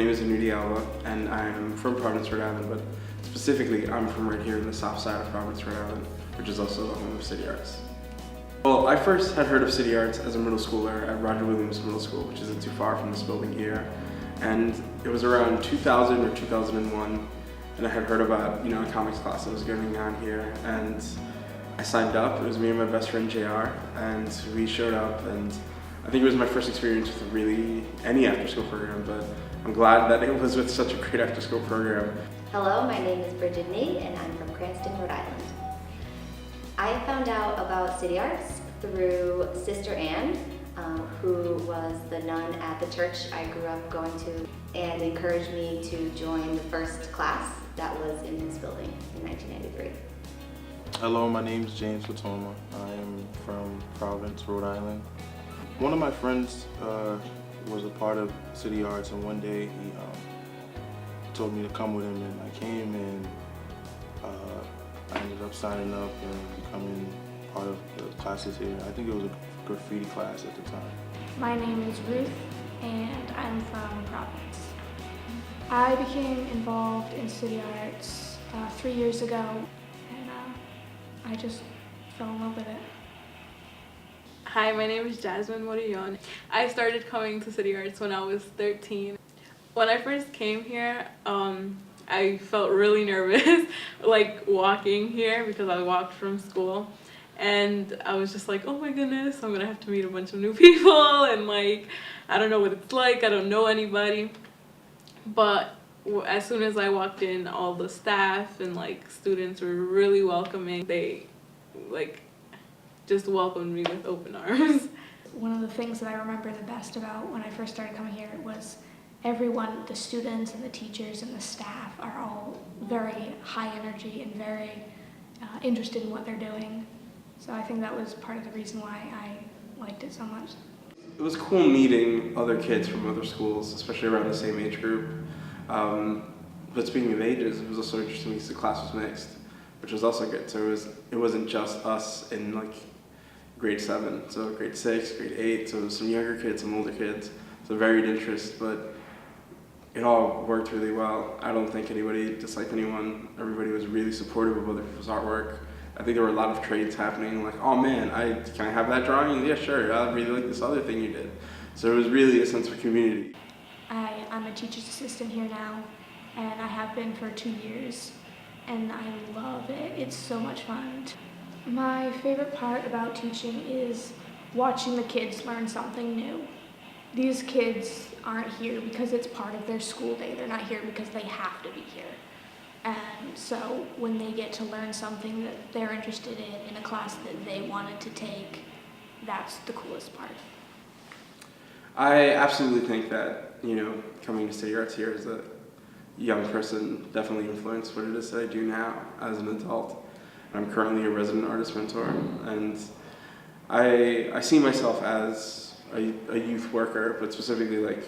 name is Alumni, and I'm from Providence, Rhode Island, but specifically I'm from right here in the south side of Providence, Rhode Island, which is also the home of CityArts. Well, I first had heard of CityArts as a middle schooler at Roger Williams Middle School, which isn't too far from this building here. And it was around 2000 or 2001, and I had heard about, a comics class that was going on here, and I signed up. It was me and my best friend JR, and we showed up, and I think it was my first experience with really any after-school program, but I'm glad that it was with such a great after-school program. Hello, my name is Bridget Nee, and I'm from Cranston, Rhode Island. I found out about CityArts through Sister Anne, who was the nun at the church I grew up going to, and encouraged me to join the first class that was in this building in 1993. Hello, my name is James Fatoma. I am from Providence, Rhode Island. One of my friends was a part of CityArts, and one day he told me to come with him, and I came, and I ended up signing up and becoming part of the classes here. I think it was a graffiti class at the time. My name is Ruth, and I'm from Providence. I became involved in CityArts 3 years ago, and I just fell in love with it. Hi, my name is Jasmine Morillon. I started coming to CityArts when I was 13. When I first came here, I felt really nervous, like walking here because I walked from school. And I was just like, oh my goodness, I'm gonna have to meet a bunch of new people, and I don't know what it's like, I don't know anybody. But as soon as I walked in, all the staff and students were really welcoming. They just welcomed me with open arms. One of the things that I remember the best about when I first started coming here was everyone, the students and the teachers and the staff, are all very high energy and very interested in what they're doing. So I think that was part of the reason why I liked it so much. It was cool meeting other kids from other schools, especially around the same age group. But speaking of ages, it was also interesting because the class was mixed, which was also good. So it wasn't just us in grade 7, so grade 6, grade 8, so some younger kids, some older kids, so varied interests, but it all worked really well. I don't think anybody disliked anyone. Everybody was really supportive of other people's artwork. I think there were a lot of trades happening, oh man, can I have that drawing? Yeah, sure, I really like this other thing you did. So it was really a sense of community. I'm a teacher's assistant here now, and I have been for 2 years, and I love it. It's so much fun. My favorite part about teaching is watching the kids learn something new. These kids aren't here because it's part of their school day. They're not here because they have to be here. And so when they get to learn something that they're interested in a class that they wanted to take, that's the coolest part. I absolutely think that, coming to CityArts here as a young person definitely influenced what it is that I do now as an adult. I'm currently a resident artist mentor, and I see myself as a youth worker, but specifically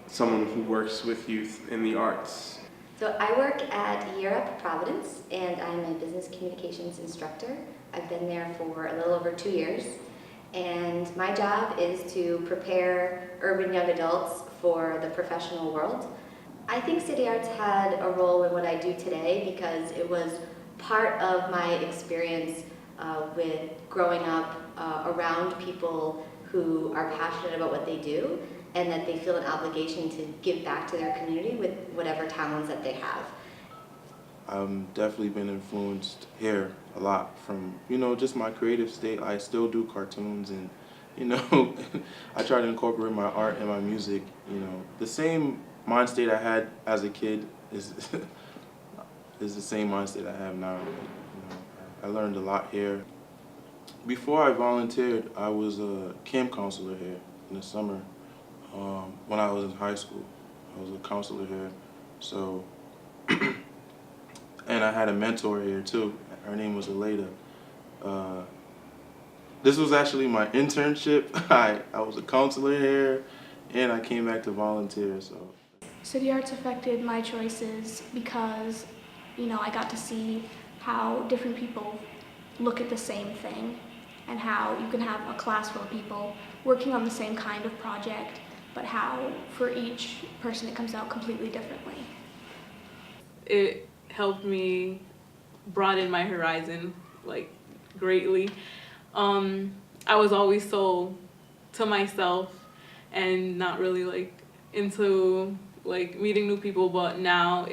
someone who works with youth in the arts. So I work at Year Up Providence, and I'm a business communications instructor. I've been there for a little over 2 years, and my job is to prepare urban young adults for the professional world. I think CityArts had a role in what I do today because it was part of my experience with growing up around people who are passionate about what they do, and that they feel an obligation to give back to their community with whatever talents that they have. I've definitely been influenced here a lot from, just my creative state. I still do cartoons, and, I try to incorporate my art and my music. The same mind state I had as a kid is the same mind state I have now. I learned a lot here. Before I volunteered, I was a camp counselor here in the summer. When I was in high school, I was a counselor here. So, and I had a mentor here too. Her name was Aleda. This was actually my internship. I was a counselor here, and I came back to volunteer. So, CityArts affected my choices because, I got to see how different people look at the same thing, and how you can have a class full of people working on the same kind of project but how for each person it comes out completely differently. It helped me broaden my horizon like greatly. I was always so to myself and not really like into like meeting new people, but now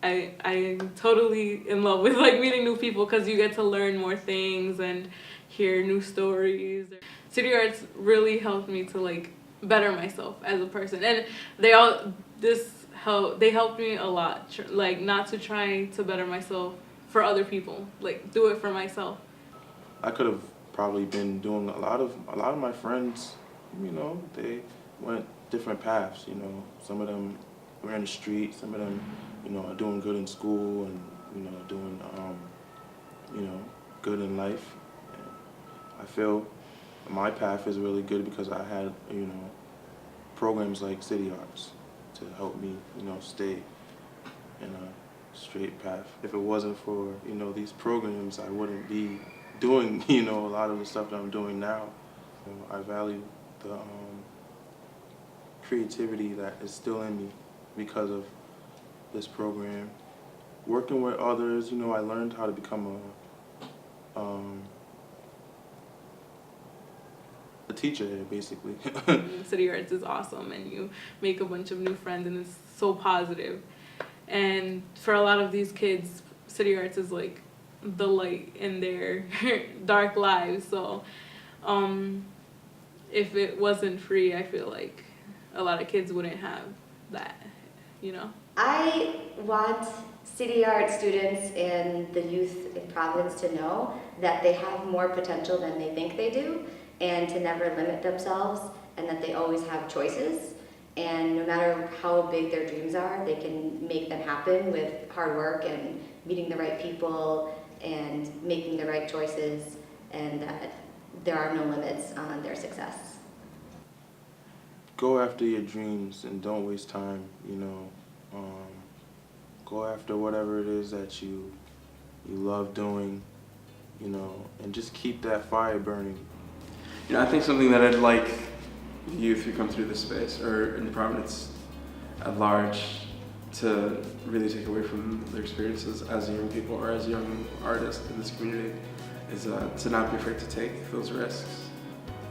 I'm totally in love with like meeting new people because you get to learn more things and hear new stories. City Arts really helped me to like better myself as a person, and they helped me a lot, like not to try to better myself for other people, like do it for myself. I could have probably been doing a lot of my friends, you know, they went different paths, you know. Some of them were in the street, some of them, you know, are doing good in school and, you know, doing, you know, good in life. And I feel my path is really good because I had, you know, programs like City Arts to help me, you know, stay in a straight path. If it wasn't for, you know, these programs, I wouldn't be doing, you know, a lot of the stuff that I'm doing now. You know, I value the creativity that is still in me because of this program. Working with others, you know, I learned how to become a teacher here, basically. City Arts is awesome, and you make a bunch of new friends, and it's so positive. And for a lot of these kids, City Arts is like the light in their dark lives. So if it wasn't free, I feel like a lot of kids wouldn't have that, you know? I want City Art students and the youth in Providence to know that they have more potential than they think they do, and to never limit themselves, and that they always have choices. And no matter how big their dreams are, they can make them happen with hard work and meeting the right people and making the right choices, and that there are no limits on their success. Go after your dreams and don't waste time, you know. Go after whatever it is that you love doing, you know, and just keep that fire burning. You know, I think something that I'd like the youth who come through this space, or in Providence at large, to really take away from their experiences as young people or as young artists in this community is to not be afraid to take those risks.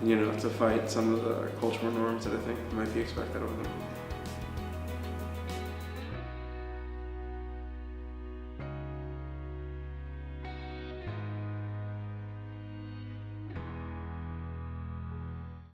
You know, to fight some of the cultural norms that I think might be expected of them.